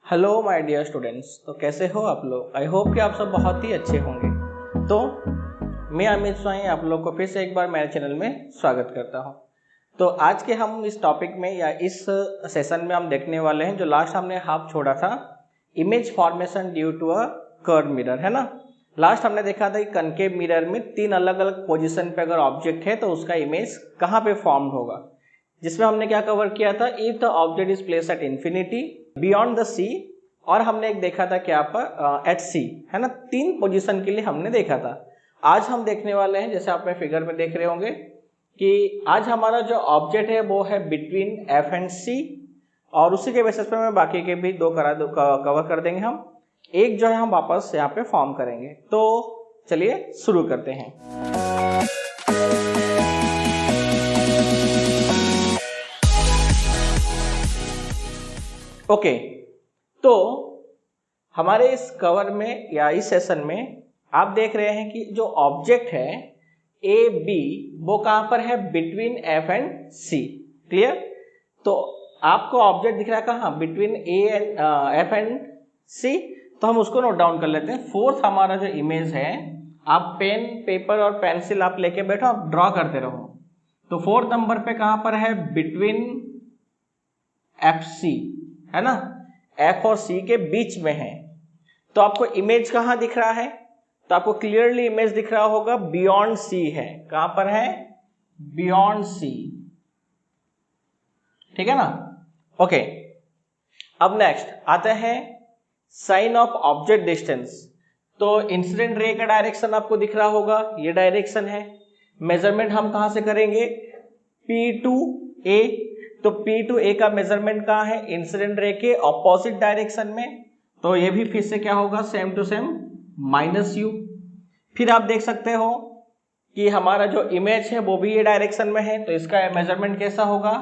Hello my dear students. तो कैसे हो आप लोग? आई होप कि आप सब बहुत ही अच्छे होंगे। तो मैं अमित स्वाई आप लोग को फिर से एक बार मेरे चैनल में स्वागत करता हूं। तो आज के हम इस टॉपिक में या इस सेशन में हम देखने वाले हैं जो लास्ट हमने हाफ छोड़ा था, image formation due to a curve mirror, है ना। लास्ट हमने देखा था कि कनकेव मिरर में तीन अलग अलग पोजिशन पे अगर ऑब्जेक्ट है तो उसका इमेज कहाँ पे फॉर्म होगा, जिसमें हमने क्या कवर किया था, if the object is place at infinity, beyond the C, और हमने एक देखा था क्या पर एट सी, है ना। तीन पोजीशन के लिए हमने देखा था। आज हम देखने वाले हैं, जैसे आप में फिगर में देख रहे होंगे, कि आज हमारा जो ऑब्जेक्ट है वो है बिटवीन एफ एंड सी, और उसी के बेसिस पे मैं बाकी के भी दो कवर कर देंगे हम। एक जो है हम वापस यहाँ पे फॉर्म करेंगे। तो चलिए शुरू करते हैं। ओके, तो हमारे इस कवर में या इस सेशन में आप देख रहे हैं कि जो ऑब्जेक्ट है ए बी वो कहां पर है, between F and C. Clear? तो आपको ऑब्जेक्ट दिख रहा है कहां, between A and F and C. तो हम उसको नोट डाउन कर लेते हैं। फोर्थ हमारा जो इमेज है, आप पेन पेपर और पेंसिल आप लेके बैठो, आप ड्रॉ करते रहो। तो फोर्थ नंबर पे कहां पर है, बिटवीन एफ सी, है ना, एफ और सी के बीच में है। तो आपको इमेज कहां दिख रहा है, तो आपको क्लियरली इमेज दिख रहा होगा बियॉन्ड सी है। कहां पर है, बियॉन्ड सी, ठीक है ना। ओके, अब नेक्स्ट आते हैं साइन ऑफ ऑब्जेक्ट डिस्टेंस। तो इंसिडेंट रे का डायरेक्शन आपको दिख रहा होगा, ये डायरेक्शन है। मेजरमेंट हम कहां से करेंगे, P2A। तो P2A का मेजरमेंट कहां है, इंसिडेंट रे के ऑपोजिट डायरेक्शन में। तो ये भी फिर से क्या होगा, सेम टू सेम -u। फिर आप देख सकते हो कि हमारा जो इमेज है वो भी ये डायरेक्शन में है, तो इसका मेजरमेंट कैसा होगा,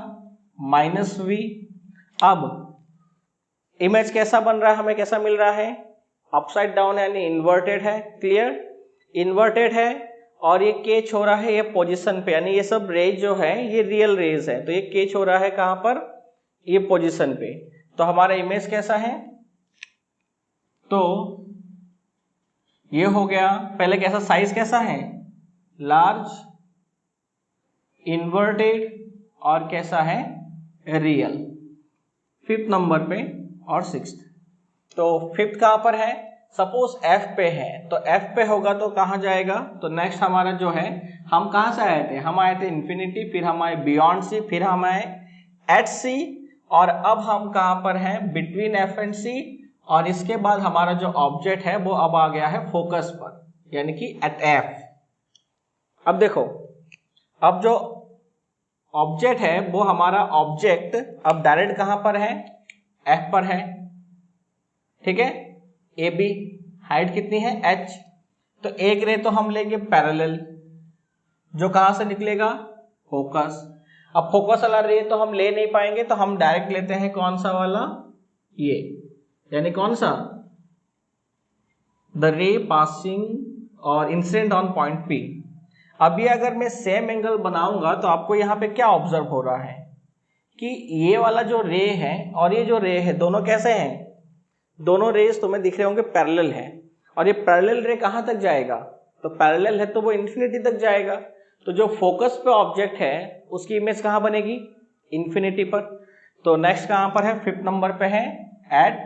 -v। अब इमेज कैसा बन रहा है, हमें कैसा मिल रहा है, अपसाइड डाउन यानी इन्वर्टेड है। क्लियर? इन्वर्टेड है, और ये केच हो रहा है ये पोजीशन पे, यानी ये सब रेज जो है ये रियल रेज है। तो ये केच हो रहा है कहां पर, ये पोजीशन पे। तो हमारा इमेज कैसा है, तो ये हो गया। पहले कैसा, साइज कैसा है, लार्ज, इन्वर्टेड, और कैसा है, रियल। फिफ्थ नंबर पे और सिक्स्थ। तो फिफ्थ कहां पर है, सपोज F पे है, तो F पे होगा तो कहां जाएगा, तो नेक्स्ट हमारा जो है, हम कहां से आए थे, हम आए थे इंफिनिटी, फिर हम आए बियॉन्ड सी, फिर हम आए एट सी, और अब हम कहां पर हैं, बिटवीन F एंड C। और इसके बाद हमारा जो ऑब्जेक्ट है वो अब आ गया है फोकस पर, यानी कि एट F। अब देखो, अब जो ऑब्जेक्ट है वो हमारा ऑब्जेक्ट अब डायरेक्ट कहां पर है, F पर है, ठीक है। ए बी हाइट कितनी है, h। तो एक रे तो हम लेंगे पैरेलल, जो कहां से निकलेगा, फोकस। अब फोकस वाला रे तो हम ले नहीं पाएंगे, तो हम डायरेक्ट लेते हैं कौन सा वाला, ये, यानी कौन सा, द रे पासिंग और इंसिडेंट ऑन पॉइंट P। अभी अगर मैं सेम एंगल बनाऊंगा तो आपको यहाँ पे क्या ऑब्जर्व हो रहा है कि ये वाला जो रे है और ये जो रे है दोनों कैसे हैं, दोनों रेस तुम्हें दिख रहे होंगे पैरेलल है। और ये पैरेलल रे कहां तक जाएगा, तो पैरेलल है तो वो इंफिनिटी तक जाएगा। तो जो फोकस पे ऑब्जेक्ट है उसकी इमेज कहां बनेगी, इंफिनिटी पर। तो नेक्स्ट कहां पर है, फिफ्थ नंबर पे है एट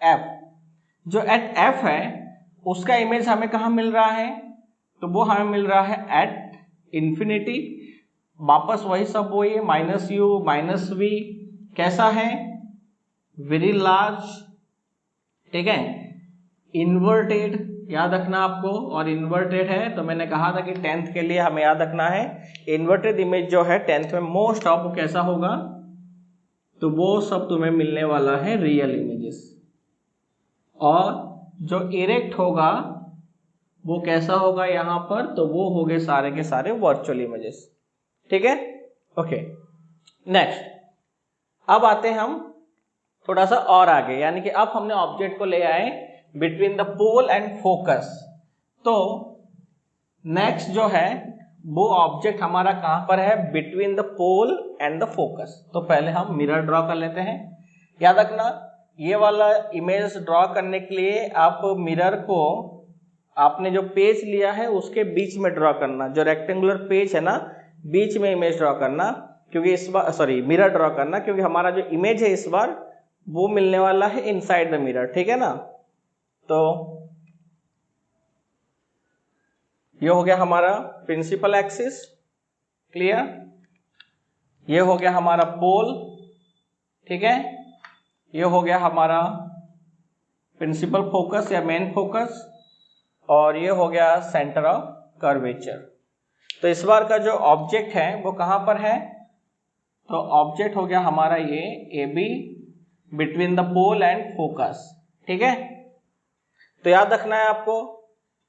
F। जो एट F है उसका इमेज हमें कहां मिल रहा है, तो वो हमें मिल रहा है एट इंफिनिटी। वापस वही सब वो ये -u -v, कैसा है, वेरी लार्ज, ठीक है, इन्वर्टेड, याद रखना आपको। और इन्वर्टेड है तो मैंने कहा था कि 10th के लिए हमें याद रखना है, इन्वर्टेड इमेज जो है 10th में मोस्ट ऑफ वो कैसा होगा, तो वो सब तुम्हें मिलने वाला है रियल इमेजेस। और जो इरेक्ट होगा वो कैसा होगा यहाँ पर, तो वो हो गए सारे के सारे वर्चुअल इमेजेस, ठीक है। ओके, नेक्स्ट अब आते हैं हम थोड़ा सा और आगे, यानी कि अब हमने ऑब्जेक्ट को ले आए between the pole and focus. तो नेक्स्ट जो है वो ऑब्जेक्ट हमारा कहां पर है, between the pole and the focus. तो पहले हम मिरर ड्रॉ कर लेते हैं। याद रखना ये वाला इमेज ड्रॉ करने के लिए आप मिरर को आपने जो पेज लिया है उसके बीच में ड्रॉ करना, जो रेक्टेंगुलर पेज है ना बीच में इमेज ड्रॉ करना, क्योंकि इस बार सॉरी मिरर ड्रॉ करना, क्योंकि हमारा जो इमेज है इस बार वो मिलने वाला है इनसाइड द मिरर, ठीक है ना। तो ये हो गया हमारा प्रिंसिपल एक्सिस, क्लियर। ये हो गया हमारा पोल, ठीक है। ये हो गया हमारा प्रिंसिपल फोकस या मेन फोकस, और ये हो गया सेंटर ऑफ कर्वेचर। तो इस बार का जो ऑब्जेक्ट है वो कहां पर है, तो ऑब्जेक्ट हो गया हमारा ये A B between the pole and focus, ठीक है। तो याद रखना है आपको,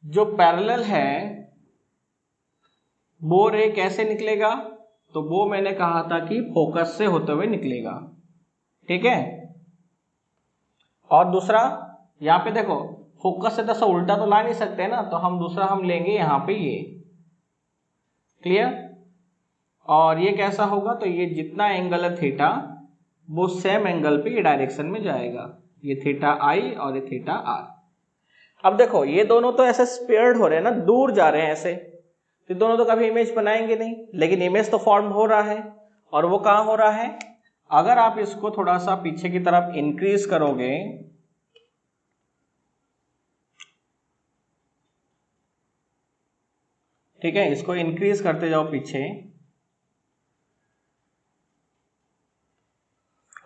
जो पैरेलल है वो रे कैसे निकलेगा, तो वो मैंने कहा था कि फोकस से होते हुए निकलेगा, ठीक है। और दूसरा यहाँ पे देखो फोकस से तो उल्टा तो ला नहीं सकते ना, तो हम दूसरा हम लेंगे यहाँ पे ये, क्लियर। और ये कैसा होगा, तो ये जितना एंगल है थीटा वो सेम एंगल पे ये डायरेक्शन में जाएगा, ये थीटा आई और ये थीटा आर। अब देखो ये दोनों तो ऐसे स्पेयर्ड हो रहे हैं ना, दूर जा रहे हैं ऐसे, तो दोनों तो कभी इमेज बनाएंगे नहीं, लेकिन इमेज तो फॉर्म हो रहा है। और वो कहाँ हो रहा है, अगर आप इसको थोड़ा सा पीछे की तरफ इंक्रीज करोगे, ठीक है, इसको इंक्रीज करते जाओ पीछे,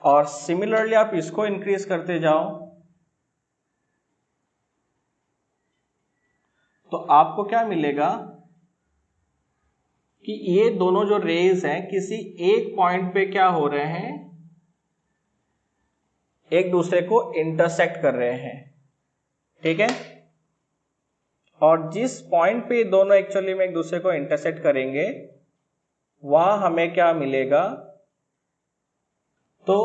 और सिमिलरली आप इसको इंक्रीज करते जाओ, तो आपको क्या मिलेगा कि ये दोनों जो रेज हैं किसी एक पॉइंट पे क्या हो रहे हैं, एक दूसरे को इंटरसेक्ट कर रहे हैं, ठीक है। और जिस पॉइंट पे दोनों एक्चुअली में एक दूसरे को इंटरसेक्ट करेंगे वहां हमें क्या मिलेगा, तो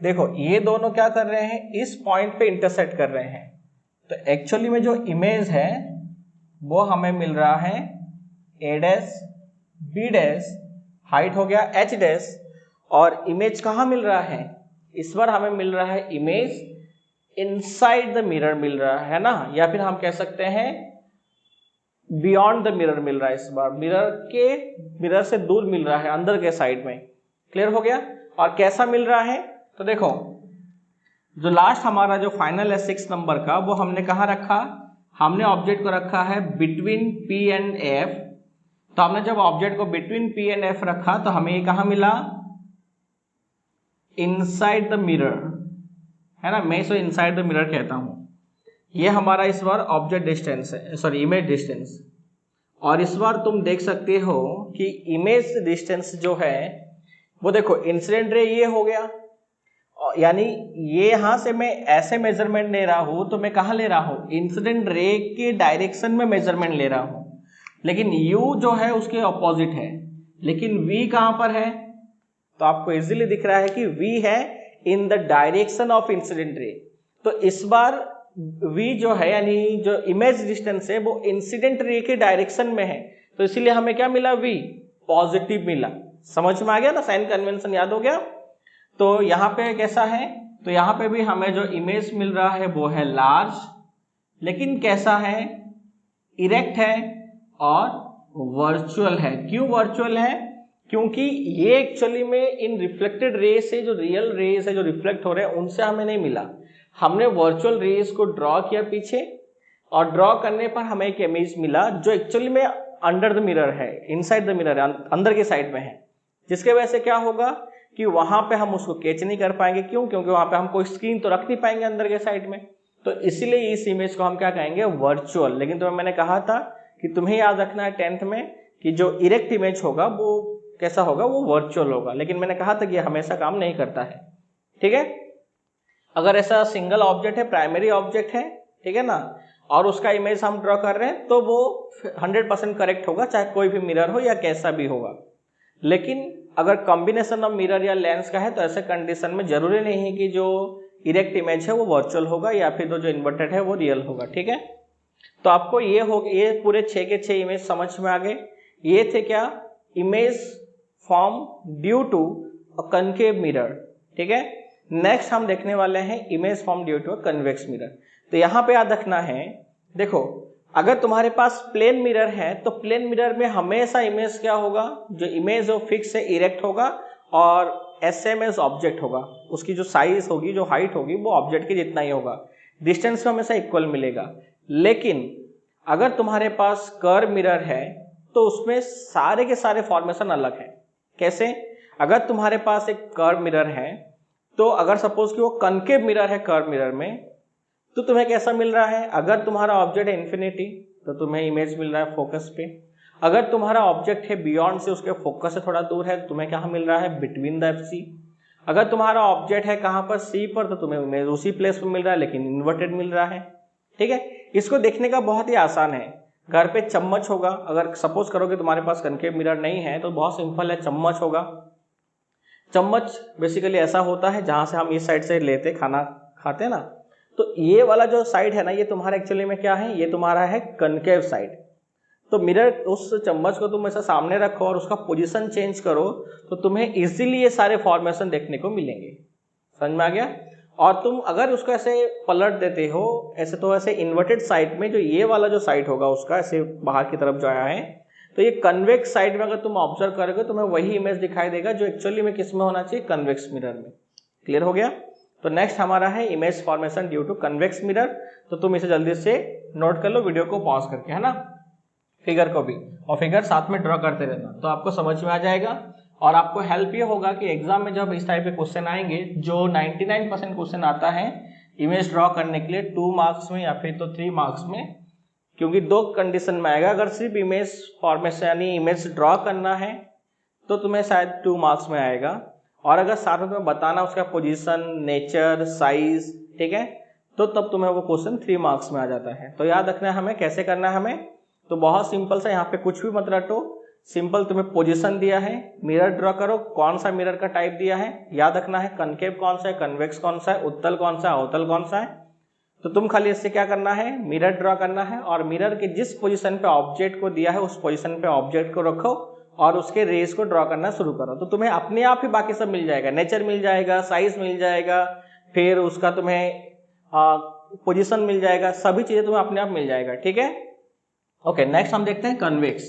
देखो ये दोनों क्या कर रहे हैं, इस पॉइंट पे इंटरसेक्ट कर रहे हैं, तो एक्चुअली में जो इमेज है वो हमें मिल रहा है ए डैश बी डैश, हाइट हो गया एच डैश, और इमेज कहाँ मिल रहा है, इस बार हमें मिल रहा है इमेज इनसाइड द मिरर मिल रहा है ना, या फिर हम कह सकते हैं बियॉन्ड द मिरर मिल रहा है, इस बार मिरर से दूर मिल रहा है, अंदर के साइड में, क्लियर हो गया। और कैसा मिल रहा है, तो देखो जो लास्ट हमारा जो फाइनल है 6 नंबर का, वो हमने कहाँ रखा, हमने ऑब्जेक्ट को रखा है बिटवीन पी एंड एफ। तो हमने जब ऑब्जेक्ट को बिटवीन पी एंड एफ रखा तो हमें ये कहाँ मिला, इनसाइड द मिरर, है ना, मैं इसे इनसाइड द मिरर कहता हूं। ये हमारा इस बार ऑब्जेक्ट डिस्टेंस है, सॉरी इमेज डिस्टेंस। और इस बार तुम देख सकते हो कि इमेज डिस्टेंस जो है वो देखो इंसिडेंट रे ये हो गया, यानी ये यहां से मैं ऐसे मेजरमेंट ले रहा हूं, तो मैं कहां ले रहा हूं, इंसिडेंट रे के डायरेक्शन में मेजरमेंट ले रहा हूं, लेकिन u जो है उसके ऑपोजिट है, लेकिन v कहां पर है, तो आपको इजीली दिख रहा है कि v है in the direction of incident ray. तो इस बार v जो है यानी जो इमेज डिस्टेंस है वो इंसिडेंट रे के डायरेक्शन में है, तो इसीलिए हमें क्या मिला, v पॉजिटिव मिला। समझ में आ गया ना, साइन कन्वेंशन याद हो गया। तो यहाँ पे कैसा है, तो यहाँ पे भी हमें जो इमेज मिल रहा है वो है लार्ज, लेकिन कैसा है, इरेक्ट है और वर्चुअल है। क्यों वर्चुअल है, क्योंकि ये एक्चुअली में इन रिफ्लेक्टेड रेज से जो रियल रेज है जो रिफ्लेक्ट हो रहे हैं उनसे हमें नहीं मिला, हमने वर्चुअल रेज को ड्रॉ किया पीछे, और ड्रॉ करने पर हमें एक इमेज मिला जो एक्चुअली में अंडर द मिरर है, इनसाइड द मिरर है, अंदर के साइड में है, जिसके वजह से क्या होगा कि वहां पे हम उसको कैच नहीं कर पाएंगे। क्यों, क्योंकि वहां पे हम कोई स्क्रीन तो रख नहीं पाएंगे अंदर के साइड में, तो इसीलिए इस इमेज को हम क्या कहेंगे, वर्चुअल। लेकिन तो मैंने कहा था कि तुम्हें याद रखना है 10th में कि जो इरेक्ट इमेज होगा वो कैसा होगा, वो वर्चुअल होगा, लेकिन मैंने कहा था कि हमेशा काम नहीं करता है, ठीक है। अगर ऐसा सिंगल ऑब्जेक्ट है, प्राइमरी ऑब्जेक्ट है, ठीक है ना, और उसका इमेज हम ड्रॉ कर रहे हैं तो वो 100% करेक्ट होगा, चाहे कोई भी मिरर हो या कैसा भी होगा। लेकिन अगर कॉम्बिनेशन ऑफ मिरर या लेंस का है तो ऐसे कंडीशन में जरूरी नहीं है कि जो इरेक्ट इमेज है वो वर्चुअल होगा या फिर जो इन्वर्टेड है वो रियल होगा, ठीक है। तो आपको ये पूरे 6 के 6 इमेज समझ में आ गए। ये थे क्या, image form due to a concave mirror, ठीक है। नेक्स्ट हम देखने वाले हैं image form due to convex mirror. तो यहाँ पे याद रखना है, देखो अगर तुम्हारे पास प्लेन मिरर है तो प्लेन मिरर में हमेशा इमेज क्या होगा, जो इमेज वो फिक्स है, इरेक्ट होगा और एसएमएस ऑब्जेक्ट होगा, उसकी जो साइज होगी, जो हाइट होगी वो ऑब्जेक्ट के जितना ही होगा, डिस्टेंस में हमेशा इक्वल मिलेगा। लेकिन अगर तुम्हारे पास कर्व मिरर है तो उसमें सारे के सारे फॉर्मेशन अलग है। कैसे? अगर तुम्हारे पास एक कर्व मिरर है तो अगर सपोज कि वो कनकेव मिरर है कर्व मिरर में, तो तुम्हें कैसा मिल रहा है, अगर तुम्हारा ऑब्जेक्ट है इन्फिनिटी तो तुम्हें इमेज मिल रहा है फोकस पे, अगर तुम्हारा ऑब्जेक्ट है बियॉन्ड से, उसके फोकस से थोड़ा दूर है, तुम्हें क्या मिल रहा है, बिटवीन द एफसी। अगर तुम्हारा ऑब्जेक्ट है कहाँ पर, सी पर, तो तुम्हें इमेज उसी प्लेस पर मिल रहा है लेकिन इन्वर्टेड मिल रहा है। ठीक है, इसको देखने का बहुत ही आसान है। घर पे चम्मच होगा, अगर सपोज करो कि तुम्हारे पास कनकेव मिरर नहीं है तो बहुत सिंपल है, चम्मच होगा। चम्मच बेसिकली ऐसा होता है जहां से हम इस साइड से लेते खाना खाते हैं ना, तो ये वाला जो साइड है ना, ये तुम्हारा एक्चुअली में क्या है, ये तुम्हारा है कनकेव साइड। तो मिरर, उस चम्मच को तुम ऐसा सामने रखो और उसका पोजीशन चेंज करो तो तुम्हें इजीली ये सारे फॉर्मेशन देखने को मिलेंगे। समझ में आ गया? और तुम अगर उसको ऐसे पलट देते हो ऐसे, तो ऐसे इन्वर्टेड साइड में जो ये वाला जो साइड होगा उसका ऐसे बाहर की तरफ जो आया है, तो ये कन्वेक्स साइड में अगर तुम ऑब्जर्व करोगे तो तुम्हें वही इमेज दिखाई देगा जो एक्चुअली में किस में होना चाहिए, कन्वेक्स मिरर में। क्लियर हो गया? तो नेक्स्ट हमारा है image formation due to convex mirror. तो तुम इसे जल्दी से नोट कर लो वीडियो को पॉज करके, है ना, फिगर को भी, और फिगर साथ में ड्रॉ करते रहना तो आपको समझ में आ जाएगा। और आपको हेल्प ये होगा कि एग्जाम में जब इस टाइप के क्वेश्चन आएंगे, जो 99% क्वेश्चन आता है इमेज ड्रॉ करने के लिए 2 मार्क्स में या फिर तो 3 मार्क्स में, क्योंकि 2 कंडीशन में आएगा। अगर सिर्फ इमेज फॉर्मेशन यानी इमेज ड्रॉ करना है तो तुम्हें शायद 2 मार्क्स में आएगा, और अगर साथ में बताना उसका पोजीशन, नेचर, साइज, ठीक है, तो तब तुम्हें वो क्वेश्चन 3 मार्क्स में आ जाता है। तो याद रखना है हमें कैसे करना है हमें, तो बहुत सिंपल सा, यहाँ पे कुछ भी मत रटो, सिंपल तुम्हें पोजीशन दिया है, मिरर ड्रॉ करो, कौन सा मिरर का टाइप दिया है, याद रखना है कनकेव कौन सा है, कन्वेक्स कौन सा है, उत्तल कौन सा है, अवतल कौन सा है। तो तुम खाली इससे क्या करना है, मिरर ड्रॉ करना है, और मिरर के जिस पोजीशन पे ऑब्जेक्ट को दिया है उस पोजीशन पे ऑब्जेक्ट को रखो और उसके रेस को ड्रॉ करना शुरू करो। तो तुम्हें अपने आप ही बाकी सब मिल जाएगा, नेचर मिल जाएगा, साइज मिल जाएगा, फिर उसका तुम्हें पोजीशन मिल जाएगा, सभी चीजें तुम्हें अपने आप मिल जाएगा। ठीक है, ओके। नेक्स्ट हम देखते हैं कन्वेक्स।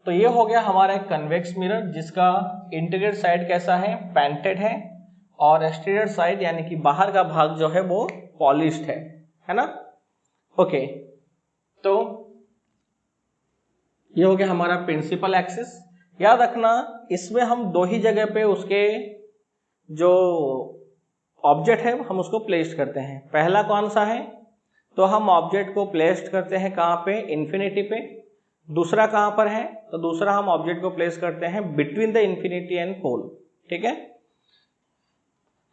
तो ये हो गया हमारा एक कन्वेक्स मिरर जिसका इंटीरियर साइड कैसा है, पैंटेड है, और एक्सटीरियर साइड यानी कि बाहर का भाग जो है वो पॉलिश्ड है ना। ओके, तो ये हो गया हमारा प्रिंसिपल एक्सिस। याद रखना इसमें हम 2 ही जगह पे उसके जो ऑब्जेक्ट है हम उसको प्लेस करते हैं। पहला कौन सा है, तो हम ऑब्जेक्ट को प्लेस करते हैं कहाँ पे, इन्फिनिटी पे। दूसरा कहाँ पर है, तो दूसरा हम ऑब्जेक्ट को प्लेस करते हैं between the infinity and pole. ठीक है,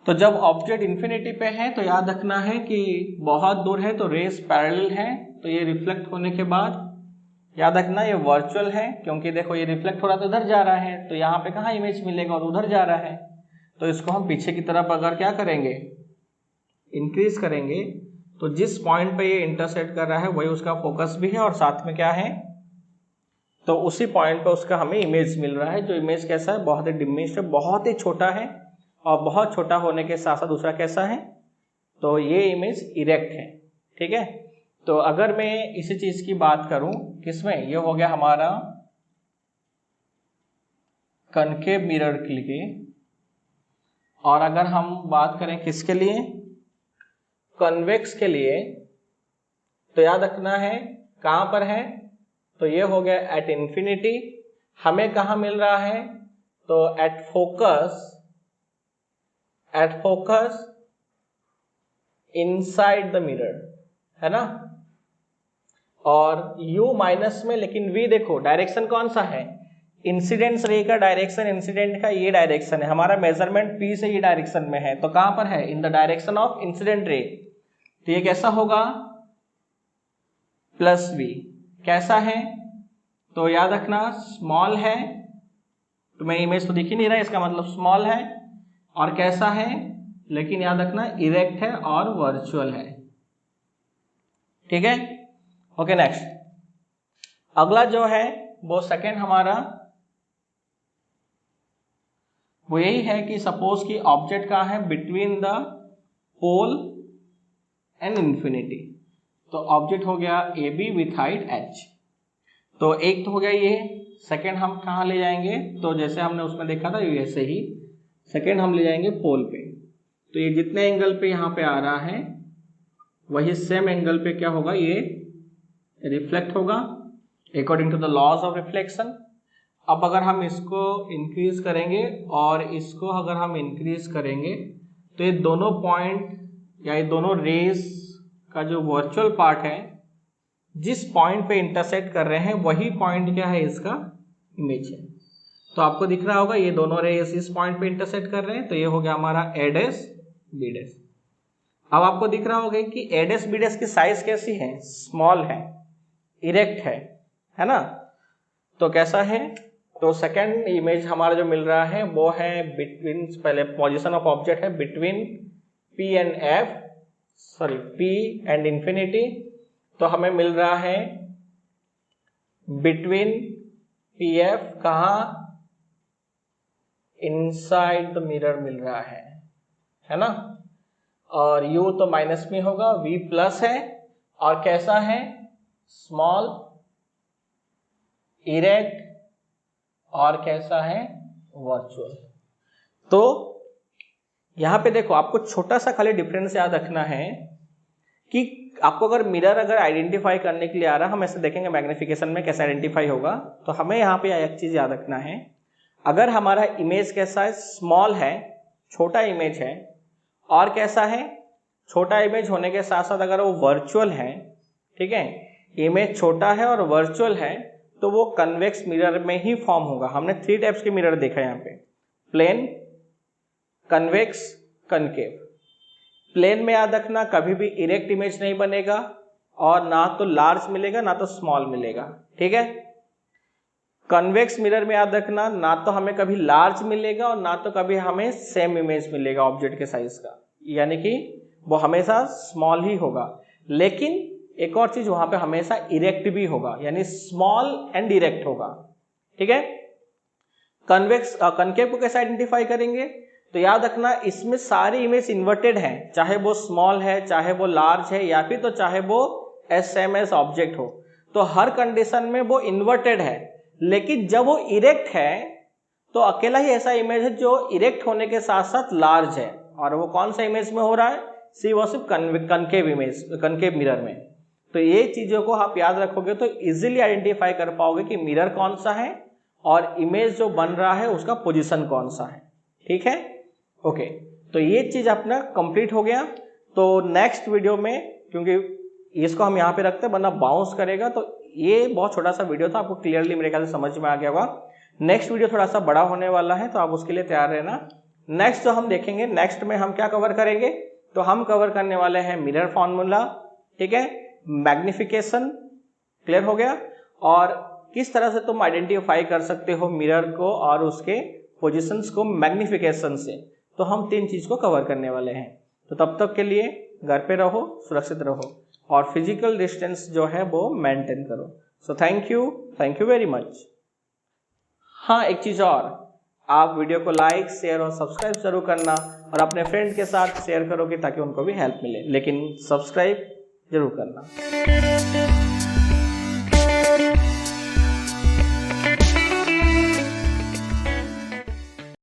तो जब ऑब्जेक्ट इन्फिनिटी पे है तो याद रखना है कि बहुत दूर है तो रेस पैरेलल है, तो ये रिफ्लेक्ट होने के बाद याद रखना ये वर्चुअल है, क्योंकि देखो ये रिफ्लेक्ट हो रहा तो इधर जा रहा है, तो यहाँ पे कहाँ इमेज मिलेगा, और उधर जा रहा है, तो इसको हम पीछे की तरफ अगर क्या करेंगे, इंक्रीज करेंगे, तो जिस पॉइंट पे ये इंटरसेक्ट कर रहा है वही उसका फोकस भी है, और साथ में क्या है, तो उसी पॉइंट पे उसका हमें इमेज मिल रहा है। जो इमेज कैसा है, बहुत ही डिमिनिश्ड है, बहुत ही छोटा है, और बहुत छोटा होने के साथ साथ दूसरा कैसा है, तो ये इमेज इरेक्ट है। ठीक है, तो अगर मैं इसी चीज की बात करूं किसमें, ये हो गया हमारा कनकेव मिरर के लिए, और अगर हम बात करें किसके लिए, कन्वेक्स के लिए, तो याद रखना है कहां पर है, तो ये हो गया एट इंफिनिटी। हमें कहां मिल रहा है, तो at focus inside the mirror, है ना। और U माइनस में, लेकिन V देखो डायरेक्शन कौन सा है, इंसिडेंट रे का डायरेक्शन, इंसिडेंट का ये डायरेक्शन है, हमारा मेजरमेंट P से ये डायरेक्शन में है, तो कहां पर है, in the direction of incident ray. तो ये कैसा होगा, प्लस V। कैसा है, तो याद रखना स्मॉल है, तुम्हें इमेज तो दिख ही नहीं रहा है, इसका मतलब स्मॉल है, और कैसा है, लेकिन याद रखना इरेक्ट है और वर्चुअल है। ठीक है, ओके। नेक्स्ट अगला जो है वो सेकेंड हमारा वो यही है कि सपोज कि ऑब्जेक्ट कहाँ है, between the pole and infinity. तो ऑब्जेक्ट हो गया A B with height h। तो एक तो हो गया ये। सेकेंड हम कहाँ ले जाएंगे, तो जैसे हमने उसमें देखा था वैसे ही सेकेंड हम ले जाएंगे पोल पे। तो ये जितने एंगल पे यहाँ पे आ रहा है वही सेम एंगल पे क्या होगा, ये रिफ्लेक्ट होगा according to the laws of reflection. अब अगर हम इसको इंक्रीज करेंगे और इसको अगर हम इंक्रीज करेंगे तो ये दोनों पॉइंट या ये दोनों रेस का जो वर्चुअल पार्ट है जिस पॉइंट पे इंटरसेक्ट कर रहे हैं वही पॉइंट क्या है, इसका इमेज है। तो आपको दिख रहा होगा ये दोनों रेस इस पॉइंट पे इंटरसेक्ट कर रहे हैं, तो ये हो गया हमारा ए डैश बी डैश। अब आपको दिख रहा होगा कि ए डैश बी डैश की साइज कैसी है, स्मॉल है, इरेक्ट है ना। तो कैसा है, तो सेकंड इमेज हमारा जो मिल रहा है वो है बिटवीन, पहले पोजीशन ऑफ ऑब्जेक्ट है between P and F, sorry P and infinity. तो हमें मिल रहा है बिटवीन पी एफ कहाँ, इनसाइड द मिरर मिल रहा है ना। और u तो माइनस में होगा, v प्लस है और कैसा है, स्मॉल, इरेक्ट और कैसा है, वर्चुअल। तो यहां पे देखो आपको छोटा सा खाली डिफरेंस याद रखना है कि आपको अगर मिरर अगर आइडेंटिफाई करने के लिए आ रहा है, हम ऐसे देखेंगे मैग्निफिकेशन में कैसे आइडेंटिफाई होगा। तो हमें यहाँ पे एक चीज याद रखना है, अगर हमारा इमेज कैसा है, स्मॉल है, छोटा इमेज है, और कैसा है, छोटा इमेज होने के साथ साथ अगर वो वर्चुअल है, ठीक है, इमेज छोटा है और वर्चुअल है, तो वो कन्वेक्स मिरर में ही फॉर्म होगा। हमने 3 टाइप्स के मिरर देखा यहाँ पे, प्लेन, कन्वेक्स, कनकेव। प्लेन में याद रखना कभी भी इरेक्ट इमेज नहीं बनेगा और ना तो लार्ज मिलेगा ना तो स्मॉल मिलेगा, ठीक है। कन्वेक्स मिरर में याद रखना ना तो हमें कभी लार्ज मिलेगा और ना तो कभी हमें सेम इमेज मिलेगा ऑब्जेक्ट के साइज का, यानी कि वो हमेशा स्मॉल ही होगा। लेकिन एक और चीज, वहां पे हमेशा इरेक्ट भी होगा, यानी स्मॉल एंड इरेक्ट होगा, ठीक है। कन्वेक्स कनकेव को कैसे आइडेंटिफाई करेंगे, तो याद रखना इसमें सारी इमेज इन्वर्टेड है, चाहे वो स्मॉल है, चाहे वो लार्ज है, या फिर तो चाहे वो एसएमएस ऑब्जेक्ट हो, तो हर कंडीशन में वो इन्वर्टेड है। लेकिन जब वो इरेक्ट है तो अकेला ही ऐसा इमेज है जो इरेक्ट होने के साथ साथ लार्ज है, और वो कौन सा इमेज में हो रहा है, वो सिर्फ कनकेव इमेज, कनकेव मिरर में। तो ये चीजों को आप याद रखोगे तो इजीली आइडेंटिफाई कर पाओगे कि मिरर कौन सा है और इमेज जो बन रहा है उसका पोजीशन कौन सा है, ठीक है। ओके, तो ये चीज अपना कंप्लीट हो गया। तो नेक्स्ट वीडियो में, क्योंकि इसको हम यहाँ पे रखते हैं वरना बाउंस करेगा, तो ये बहुत छोटा सा वीडियो था, आपको क्लियरली मेरे ख्याल से समझ में आ गया होगा। नेक्स्ट वीडियो थोड़ा सा बड़ा होने वाला है, तो आप उसके लिए तैयार रहना। नेक्स्ट जो हम देखेंगे, नेक्स्ट में हम क्या कवर करेंगे, तो हम कवर करने वाले हैं मिरर फॉर्मूला, ठीक है, मैग्निफिकेशन, क्लियर हो गया, और किस तरह से तुम आइडेंटिफाई कर सकते हो मिरर को और उसके पोजीशंस को मैग्निफिकेशन से। तो हम 3 चीज को कवर करने वाले हैं। तो तब तक के लिए घर पे रहो, सुरक्षित रहो और फिजिकल डिस्टेंस जो है वो मेंटेन करो। So thank you very much. हाँ, एक चीज और, आप वीडियो को लाइक, शेयर और सब्सक्राइब जरूर करना, और अपने फ्रेंड के साथ शेयर करोगे ताकि उनको भी हेल्प मिले, लेकिन सब्सक्राइब जरूर करना।